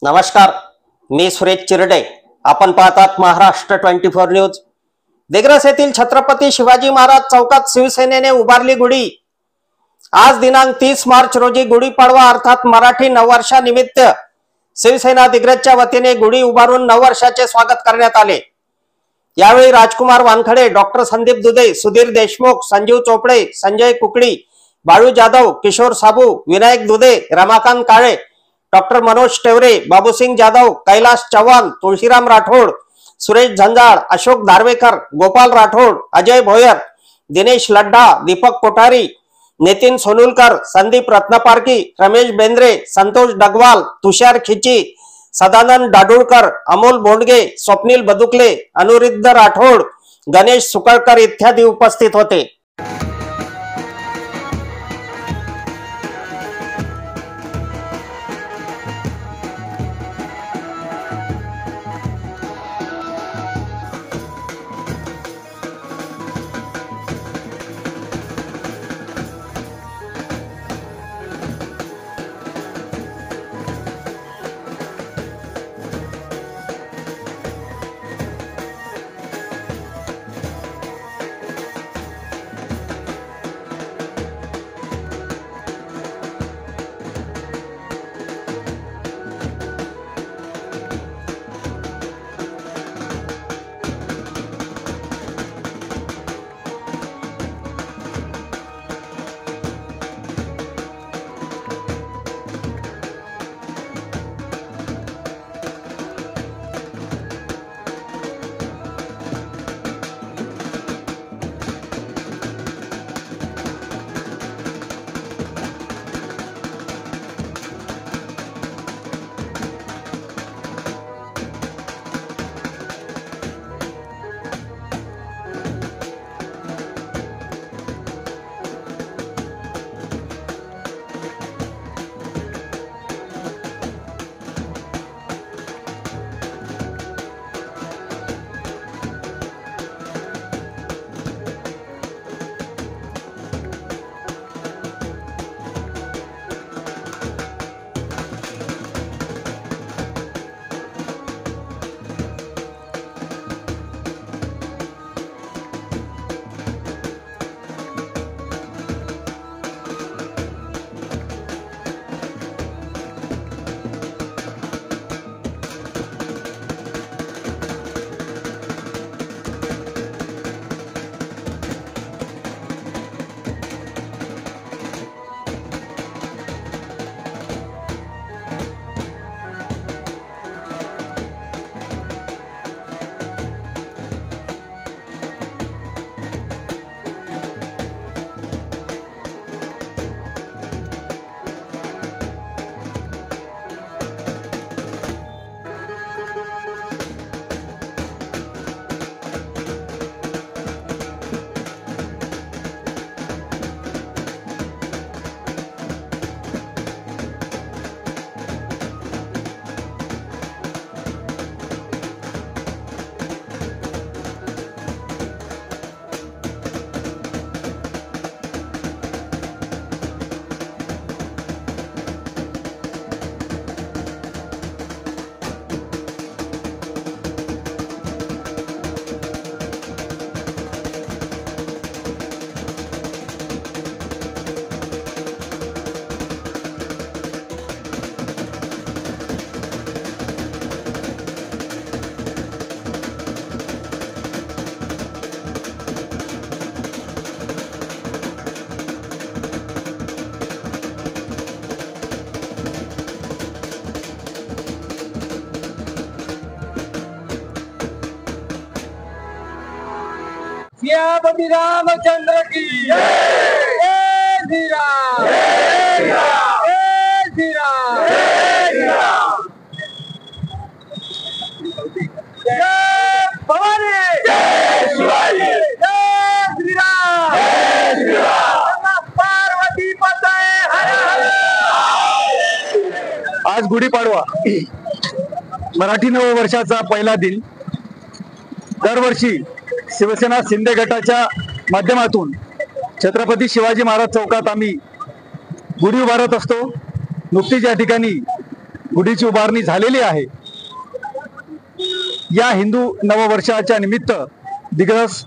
नमस्कार, मी सुरेश चिरडे. आपण पाहतात महाराष्ट्र 24 न्यूज. दिग्रस येथील छत्रपती शिवाजी महाराज चौकात शिवसेनेने उभारली गुढी. आज दिनांक 30 मार्च रोजी गुढीपाडवा अर्थात मराठी नववर्षानिमित्त शिवसेना दिग्रसच्या वतीने गुढी उभारून नववर्षाचे स्वागत करण्यात आले. यावेळी राजकुमार वानखडे, डॉक्टर संदीप दुधे, सुधीर देशमुख, संजीव चोपडे, संजय कुकडी, बाळू जाधव, किशोर साबू, विनायक दुधे, रमाकांत काळे, डॉक्टर मनोज टेवरे, बाबूसिंग जाधव, कैलाश चव्हाण, तुळशीराम राठोड, सुरेश झंजाळ, अशोक दारवेकर, गोपाल राठोड, अजय भोयर, दिनेश लड्डा, दीपक कोठारी, नितीन सोनुलकर, संदीप रत्नपारकी, रमेश बेंद्रे, संतोष डगवाल, तुषार खिची, सदानंद डाडुळकर, अमोल बोंडगे, स्वप्नील बदुकले, अनुरुद्ध राठोड, गणेश सुकळकर इत्यादी उपस्थित होते. सियापति रामचंद्र की जय श्री राम, जय श्री राम, जय भवानी, जय शिवाजी, जय श्री राम, पार्वती पतये हर हर. आज गुढीपाडवा मराठी नववर्षाचा पहिला दिन. दरवर्षी शिवसेना शिंदे गटाच्या माध्यमातून छत्रपती शिवाजी महाराज चौकात आम्ही गुढी उभारत असतो. नुकतीच या ठिकाणी गुढीची उभारणी झालेली आहे। या हिंदू नववर्षाच्या निमित्त दिग्रस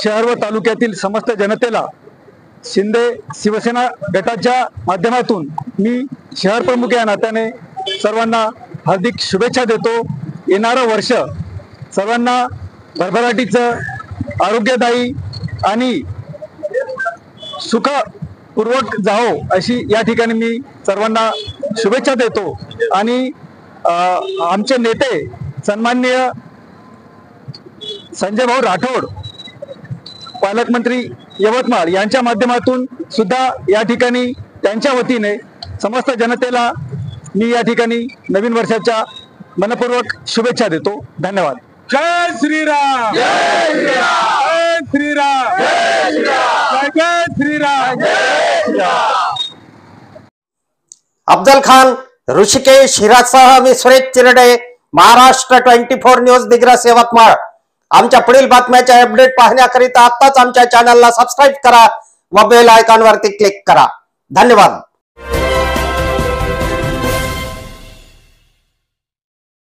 शहर व तालुक्यातील समस्त जनतेला शिंदे शिवसेना गटाच्या माध्यमातून मी शहर प्रमुख या नात्याने सर्वांना हार्दिक शुभेच्छा देतो। येणारं वर्ष सर्वांना भरभराटीचं, आरोग्यदायी आणि सुखपूर्वक जावो अशी या ठिकाणी मी सर्वांना शुभेच्छा देतो। आणि आमचे नेते सन्माननीय संजय भाऊ राठोड, पालकमंत्री यवतमाळ यांच्या माध्यमातून सुद्धा या ठिकाणी त्यांच्या वतीने समस्त जनतेला मी या ठिकाणी नवीन वर्षाच्या मनपूर्वक शुभेच्छा देतो। धन्यवाद। जय श्रीराम, जय श्रीराम, जय श्रीराम, जय श्रीराम, जय श्रीराम, जय श्रीराम। अफजल खान, ऋषिकेश हिरासह मी सुरेश चिरडे, महाराष्ट्र 24 न्यूज दिग्रस यवतमाळ। आमच्या पुढील बातम्याचे अपडेट पाहण्याकरिता आताच आमच्या चॅनलला सबस्क्राईब करा व बेल आयकॉनवरती क्लिक करा। धन्यवाद।